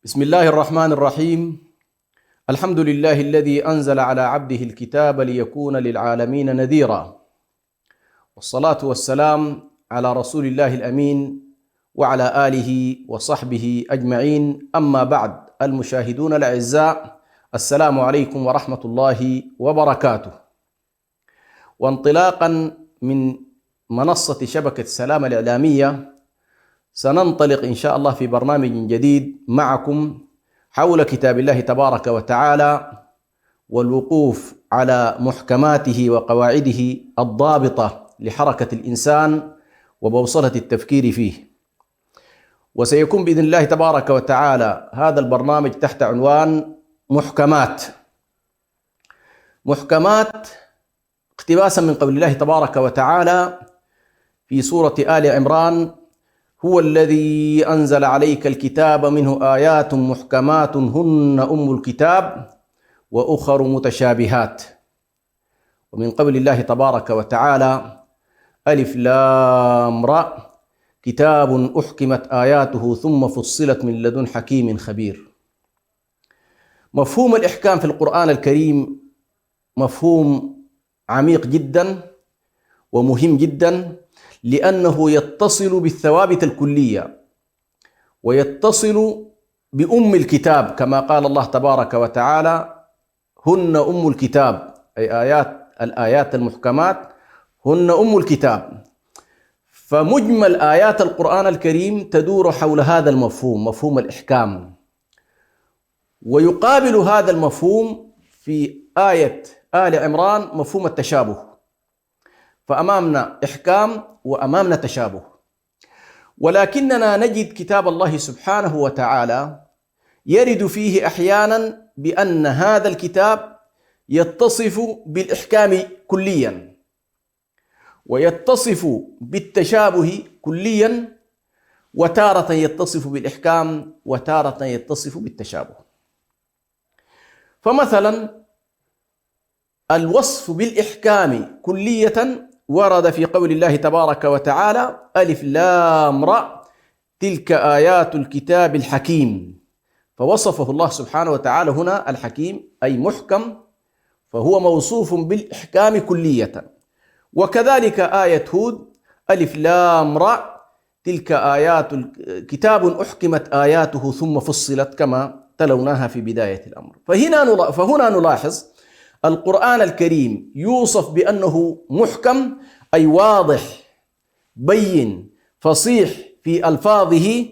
بسم الله الرحمن الرحيم. الحمد لله الذي أنزل على عبده الكتاب ليكون للعالمين نذيرا، والصلاة والسلام على رسول الله الأمين وعلى آله وصحبه أجمعين. أما بعد، المشاهدون الأعزاء، السلام عليكم ورحمة الله وبركاته. وانطلاقا من منصة شبكة السلام الإعلامية، سننطلق إن شاء الله في برنامج جديد معكم حول كتاب الله تبارك وتعالى، والوقوف على محكماته وقواعده الضابطة لحركة الإنسان وبوصلة التفكير فيه. وسيكون بإذن الله تبارك وتعالى هذا البرنامج تحت عنوان محكمات اقتباسا من قول الله تبارك وتعالى في سورة آل عمران: هو الذي أنزل عليك الكتاب منه آيات محكمات هن أم الكتاب وأخر متشابهات. ومن قول الله تبارك وتعالى: ألف لام را كتاب أحكمت آياته ثم فصلت من لدن حكيم خبير. مفهوم الإحكام في القرآن الكريم مفهوم عميق جدا ومهم جدا، لأنه يتصل بالثوابت الكلية ويتصل بأم الكتاب، كما قال الله تبارك وتعالى: هن أم الكتاب، أي الآيات المحكمات هن أم الكتاب. فمجمل آيات القرآن الكريم تدور حول هذا المفهوم، مفهوم الإحكام. ويقابل هذا المفهوم في آية آل عمران مفهوم التشابه، فأمامنا إحكام وأمامنا تشابه. ولكننا نجد كتاب الله سبحانه وتعالى يرد فيه أحيانا بأن هذا الكتاب يتصف بالإحكام كليا، ويتصف بالتشابه كليا، وتارة يتصف بالإحكام وتارة يتصف بالتشابه. فمثلا الوصف بالإحكام كلية ورد في قول الله تبارك وتعالى: ألف لام را تلك آيات الكتاب الحكيم. فوصفه الله سبحانه وتعالى هنا الحكيم أي محكم، فهو موصوف بالإحكام كلية. وكذلك آية هود: ألف لام را تلك آيات كتاب أحكمت آياته ثم فصلت، كما تلوناها في بداية الأمر. فهنا نلاحظ القرآن الكريم يوصف بأنه محكم، أي واضح بين فصيح في ألفاظه،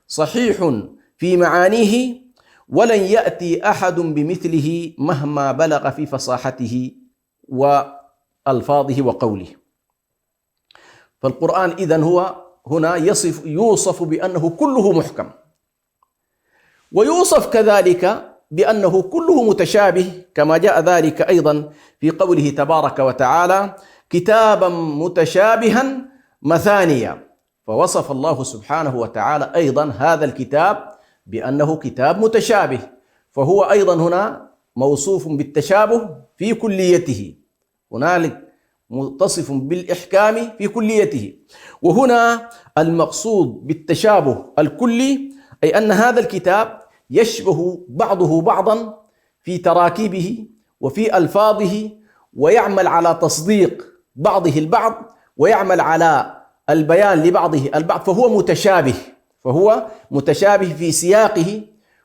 صحيح في معانيه، ولن يأتي أحد بمثله مهما بلغ في فصاحته وألفاظه وقوله. فالقرآن إذن هو هنا يوصف بأنه كله محكم، ويوصف كذلك بأنه كله متشابه، كما جاء ذلك أيضا في قوله تبارك وتعالى: كتابا متشابها مثانيا. فوصف الله سبحانه وتعالى أيضا هذا الكتاب بأنه كتاب متشابه، فهو أيضا هنا موصوف بالتشابه في كليته، هنالك متصف بالإحكام في كليته. وهنا المقصود بالتشابه الكلي أي أن هذا الكتاب يشبه بعضه بعضا في تراكيبه وفي ألفاظه، ويعمل على تصديق بعضه البعض، ويعمل على البيان لبعضه البعض، فهو متشابه في سياقه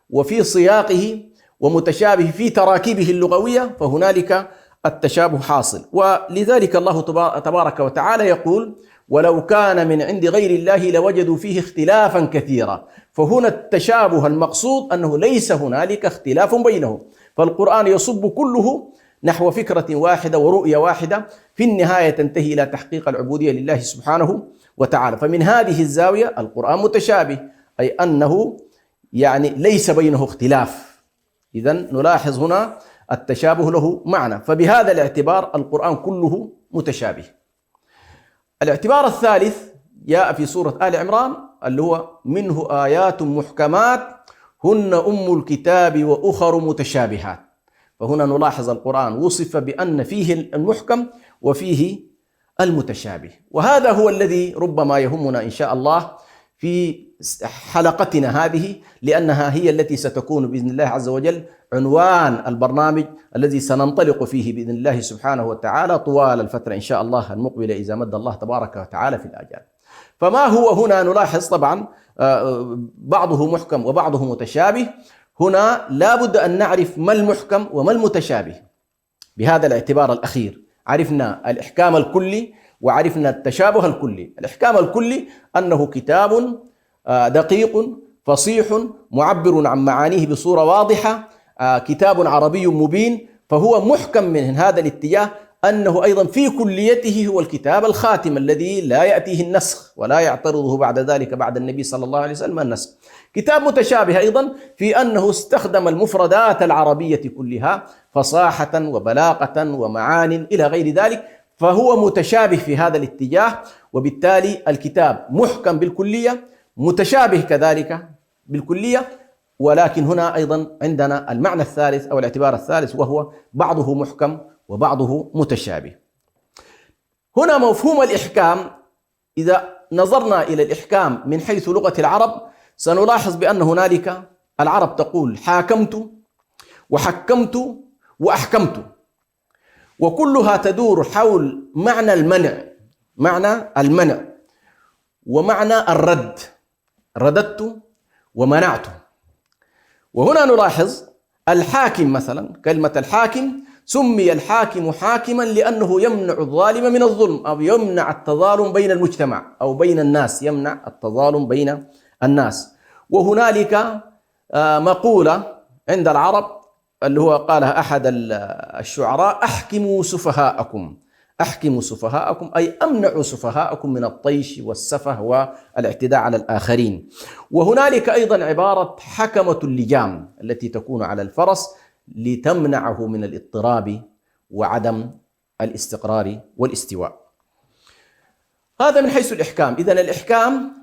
وفي صياقه، ومتشابه في تراكيبه اللغوية، فهنالك التشابه حاصل. ولذلك الله تبارك وتعالى يقول: ولو كان من عند غير الله لوجدوا فيه اختلافا كثيرا. فهنا التشابه المقصود أنه ليس هنالك اختلاف بينهم، فالقرآن يصب كله نحو فكرة واحدة ورؤية واحدة، في النهاية تنتهي إلى تحقيق العبودية لله سبحانه وتعالى. فمن هذه الزاوية القرآن متشابه، أي أنه ليس بينه اختلاف. إذن نلاحظ هنا التشابه له معنى، فبهذا الاعتبار القرآن كله متشابه. الاعتبار الثالث جاء في سورة آل عمران، اللي هو: منه آيات محكمات هن أم الكتاب وأخر متشابهات. فهنا نلاحظ القرآن وصف بأن فيه المحكم وفيه المتشابه، وهذا هو الذي ربما يهمنا إن شاء الله في حلقتنا هذه، لأنها هي التي ستكون بإذن الله عز وجل عنوان البرنامج الذي سننطلق فيه بإذن الله سبحانه وتعالى طوال الفترة إن شاء الله المقبلة إذا مد الله تبارك وتعالى في الآجال. فما هو هنا نلاحظ طبعا بعضه محكم وبعضه متشابه. هنا لا بد أن نعرف ما المحكم وما المتشابه بهذا الاعتبار الأخير. عرفنا الإحكام الكلي وعرفنا التشابه الكلي. الإحكام الكلي أنه كتاب دقيق فصيح معبر عن معانيه بصورة واضحة، كتاب عربي مبين، فهو محكم من هذا الاتجاه أنه أيضا في كليته هو الكتاب الخاتم الذي لا يأتيه النسخ ولا يعترضه بعد ذلك بعد النبي صلى الله عليه وسلم النسخ. كتاب متشابه أيضا في أنه استخدم المفردات العربية كلها فصاحة وبلاغة ومعان إلى غير ذلك، فهو متشابه في هذا الاتجاه. وبالتالي الكتاب محكم بالكلية، متشابه كذلك بالكلية، ولكن هنا أيضا عندنا المعنى الثالث أو الاعتبار الثالث وهو بعضه محكم وبعضه متشابه. هنا مفهوم الإحكام، إذا نظرنا إلى الإحكام من حيث لغة العرب سنلاحظ بأن هنالك العرب تقول حاكمت وحكمت وأحكمت، وكلها تدور حول معنى المنع ومعنى الرد، رددت ومنعت. وهنا نلاحظ الحاكم مثلا، كلمة الحاكم سمي الحاكم حاكما لأنه يمنع الظالم من الظلم أو يمنع التظالم بين المجتمع أو بين الناس، يمنع التظالم بين الناس. وهنالك مقولة عند العرب اللي هو قالها أحد الشعراء: أحكموا سفهاءكم، أحكموا سفهاءكم أي أمنعوا سفهاءكم من الطيش والسفه والاعتداء على الآخرين. وهنالك أيضا عبارة حكمة اللجام التي تكون على الفرس لتمنعه من الاضطراب وعدم الاستقرار والاستواء. هذا من حيث الإحكام. إذن الإحكام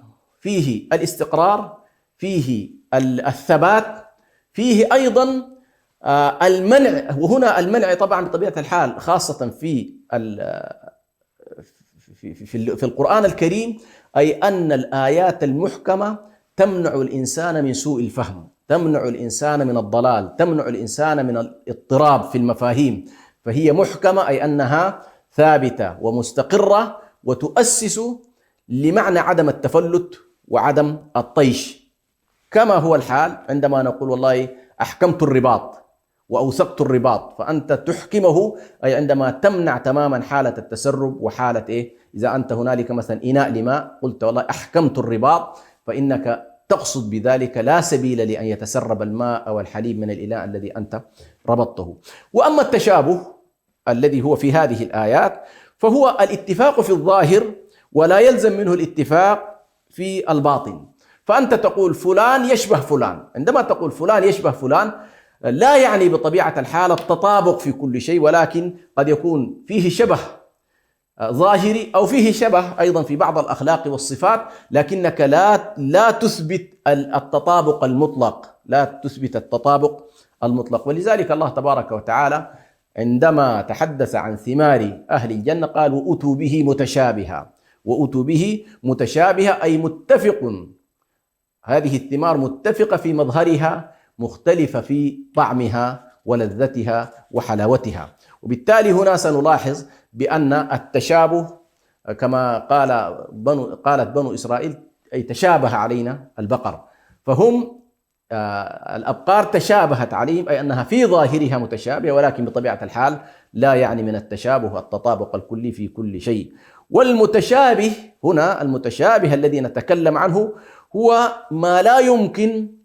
فيه الاستقرار، فيه الثبات، فيه أيضا المنع. وهنا المنع طبعا بطبيعة الحال خاصة في القرآن الكريم، أي أن الآيات المحكمة تمنع الإنسان من سوء الفهم، تمنع الإنسان من الضلال، تمنع الإنسان من الاضطراب في المفاهيم. فهي محكمة أي أنها ثابتة ومستقرة وتؤسس لمعنى عدم التفلت وعدم الطيش، كما هو الحال عندما نقول والله أحكمت الرباط وأوثقت الرباط، فأنت تحكمه أي عندما تمنع تماما حالة التسرب وحالة إذا أنت هنالك مثلا إناء لماء قلت والله أحكمت الرباط، فإنك تقصد بذلك لا سبيل لأن يتسرب الماء أو الحليب من الإناء الذي أنت ربطته. وأما التشابه الذي هو في هذه الآيات فهو الاتفاق في الظاهر ولا يلزم منه الاتفاق في الباطن. فأنت تقول فلان يشبه فلان، عندما تقول فلان يشبه فلان لا يعني بطبيعة الحال التطابق في كل شيء، ولكن قد يكون فيه شبه ظاهري أو فيه شبه أيضا في بعض الأخلاق والصفات، لكنك لا تثبت التطابق المطلق، لا تثبت التطابق المطلق. ولذلك الله تبارك وتعالى عندما تحدث عن ثمار أهل الجنة قال وأتوا به متشابها، وأتوا به متشابها أي متفق، هذه الثمار متفقة في مظهرها مختلفة في طعمها ولذتها وحلاوتها. وبالتالي هنا سنلاحظ بأن التشابه كما قالت بنو إسرائيل أي تشابه علينا البقر، فهم الأبقار تشابهت عليهم أي أنها في ظاهرها متشابهة، ولكن بطبيعة الحال لا يعني من التشابه التطابق الكلي في كل شيء. والمتشابه هنا، المتشابه الذي نتكلم عنه هو ما لا يمكن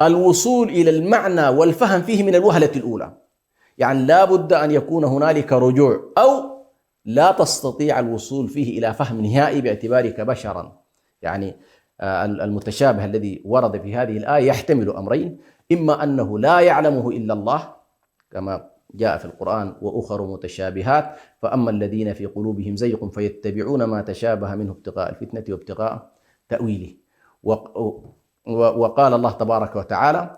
الوصول إلى المعنى والفهم فيه من الوهلة الأولى، يعني لا بد أن يكون هنالك رجوع أو لا تستطيع الوصول فيه إلى فهم نهائي باعتبارك بشرا. يعني المتشابه الذي ورد في هذه الآية يحتمل أمرين: إما أنه لا يعلمه إلا الله كما جاء في القرآن وأخر متشابهات، فأما الذين في قلوبهم زيغ فيتبعون ما تشابه منه ابتغاء الفتنة وابتغاء تأويله. وقال الله تبارك وتعالى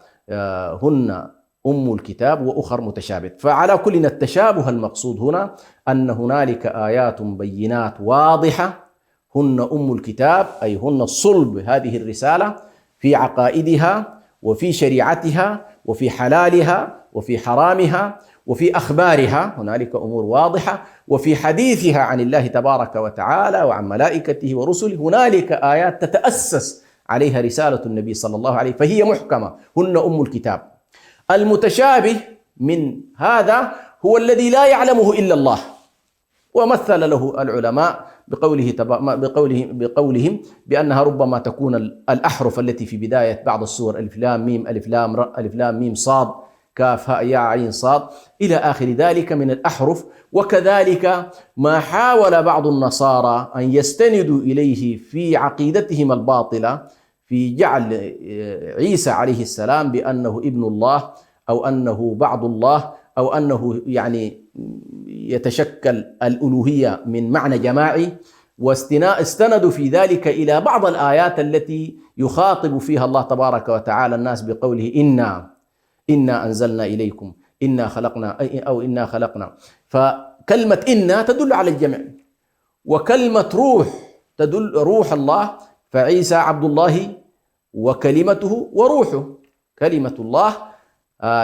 هن أم الكتاب وأخر متشابه. فعلى كل التشابه المقصود هنا أن هنالك آيات بينات واضحة هن أم الكتاب، أي هن الصلب هذه الرسالة في عقائدها وفي شريعتها وفي حلالها وفي حرامها وفي أخبارها، هنالك أمور واضحة، وفي حديثها عن الله تبارك وتعالى وعن ملائكته ورسله هنالك آيات تتأسس عليها رسالة النبي صلى الله عليه، فهي محكمة، هن أم الكتاب. المتشابه من هذا هو الذي لا يعلمه إلا الله، ومثل له العلماء بقولهم بأنها ربما تكون الأحرف التي في بداية بعض السور، ألف لام ميم ألف لام ر ألف لام ميم صاد كاف هاء ياء عين صاد إلى آخر ذلك من الأحرف. وكذلك ما حاول بعض النصارى أن يستندوا إليه في عقيدتهم الباطلة في جعل عيسى عليه السلام بأنه ابن الله أو أنه بعض الله أو أنه يعني يتشكل الألوهية من معنى جماعي، واستندوا في ذلك إلى بعض الآيات التي يخاطب فيها الله تبارك وتعالى الناس بقوله إنا أنزلنا إليكم إنا خلقنا. فكلمة إنا تدل على الجمع، وكلمة روح تدل روح الله، فعيسى عبد الله وكلمته وروحه. كلمة الله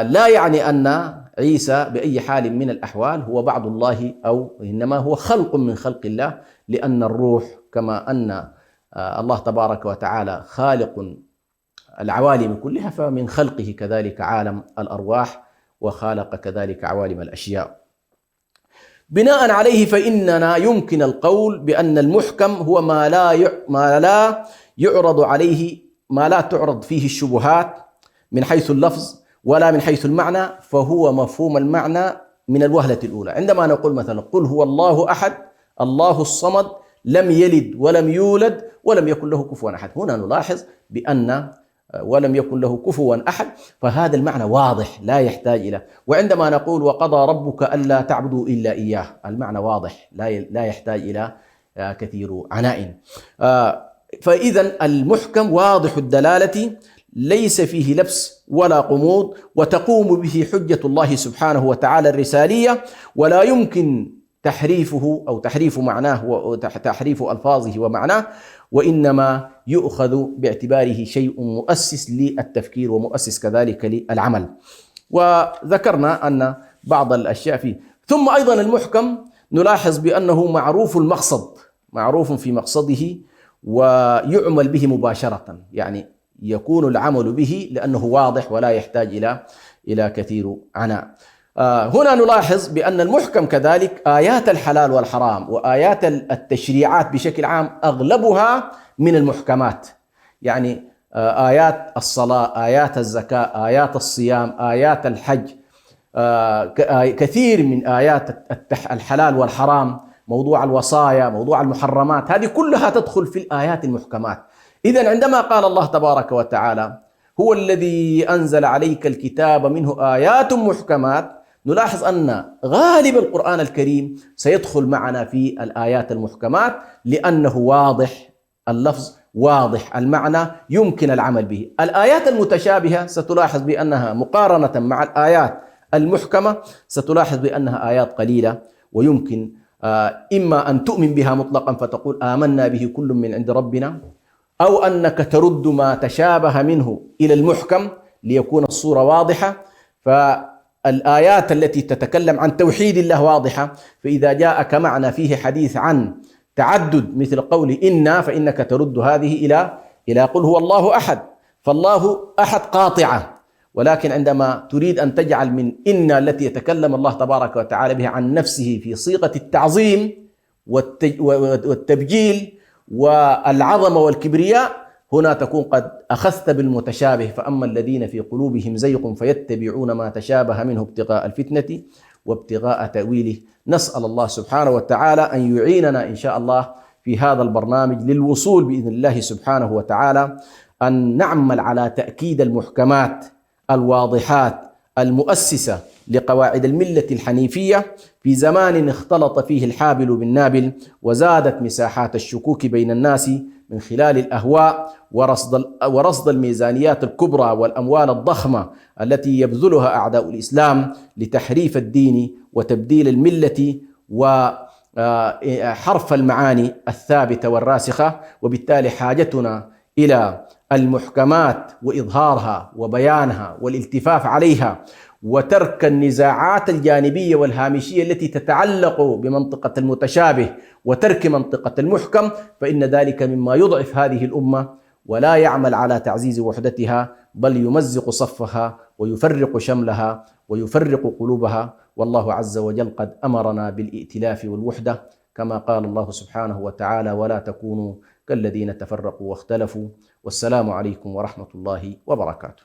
لا يعني أن عيسى بأي حال من الأحوال هو بعض الله، أو إنما هو خلق من خلق الله، لأن الروح كما أن الله تبارك وتعالى خالق العوالم كلها، فمن خلقه كذلك عالم الأرواح، وخالق كذلك عوالم الأشياء. بناء عليه فإننا يمكن القول بأن المحكم هو ما لا يعرض عليه، ما لا تعرض فيه الشبهات من حيث اللفظ ولا من حيث المعنى، فهو مفهوم المعنى من الوهلة الأولى. عندما نقول مثلا قل هو الله أحد الله الصمد لم يلد ولم يولد ولم يكن له كفوا أحد، هنا نلاحظ بأن ولم يكن له كفوا أحد، فهذا المعنى واضح لا يحتاج إلى. وعندما نقول وقضى ربك ألا تعبدوا إلا إياه، المعنى واضح لا يحتاج إلى كثير عناء. فإذا المحكم واضح الدلالة ليس فيه لبس ولا غموض، وتقوم به حجة الله سبحانه وتعالى الرسالية، ولا يمكن تحريفه أو تحريف معناه وتحريف ألفاظه ومعناه، وإنما يؤخذ باعتباره شيء مؤسس للتفكير ومؤسس كذلك للعمل. وذكرنا أن بعض الأشياء فيه. ثم أيضا المحكم نلاحظ بأنه معروف المقصد، معروف في مقصده ويعمل به مباشرة، يعني يكون العمل به لأنه واضح ولا يحتاج إلى كثير عناء. هنا نلاحظ بأن المحكم كذلك آيات الحلال والحرام وآيات التشريعات بشكل عام أغلبها من المحكمات، يعني آيات الصلاة، آيات الزكاة، آيات الصيام، آيات الحج، كثير من آيات الحلال والحرام، موضوع الوصايا، موضوع المحرمات، هذه كلها تدخل في الآيات المحكمات. إذن عندما قال الله تبارك وتعالى هو الذي أنزل عليك الكتاب منه آيات محكمات، نلاحظ أن غالب القرآن الكريم سيدخل معنا في الآيات المحكمات، لأنه واضح اللفظ، واضح المعنى، يمكن العمل به. الآيات المتشابهة ستلاحظ بأنها مقارنة مع الآيات المحكمة ستلاحظ بأنها آيات قليلة، ويمكن إما أن تؤمن بها مطلقا فتقول آمنا به كل من عند ربنا، أو أنك ترد ما تشابه منه إلى المحكم ليكون الصورة واضحة. فالآيات التي تتكلم عن توحيد الله واضحة، فإذا جاءك معنى فيه حديث عن تعدد مثل قول إنا، فإنك ترد هذه إلى قل هو الله أحد، فالله أحد قاطعة. ولكن عندما تريد أن تجعل من إنا التي يتكلم الله تبارك وتعالى بها عن نفسه في صيغة التعظيم والتبجيل والعظمة والكبرياء، هنا تكون قد أخذت بالمتشابه. فأما الذين في قلوبهم زيغ فيتبعون ما تشابه منه ابتغاء الفتنة وابتغاء تأويله. نسأل الله سبحانه وتعالى أن يعيننا إن شاء الله في هذا البرنامج للوصول بإذن الله سبحانه وتعالى أن نعمل على تأكيد المحكمات الواضحات المؤسسة لقواعد الملة الحنيفية في زمان اختلط فيه الحابل بالنابل، وزادت مساحات الشكوك بين الناس من خلال الأهواء ورصد الميزانيات الكبرى والأموال الضخمة التي يبذلها أعداء الإسلام لتحريف الدين وتبديل الملة حرف المعاني الثابتة والراسخة، وبالتالي حاجتنا إلى المحكمات وإظهارها وبيانها والالتفاف عليها، وترك النزاعات الجانبية والهامشية التي تتعلق بمنطقة المتشابه وترك منطقة المحكم، فإن ذلك مما يضعف هذه الأمة ولا يعمل على تعزيز وحدتها، بل يمزق صفها ويفرق شملها ويفرق قلوبها. والله عز وجل قد أمرنا بالائتلاف والوحدة، كما قال الله سبحانه وتعالى: ولا تكونوا كالذين تفرقوا واختلفوا. والسلام عليكم ورحمة الله وبركاته.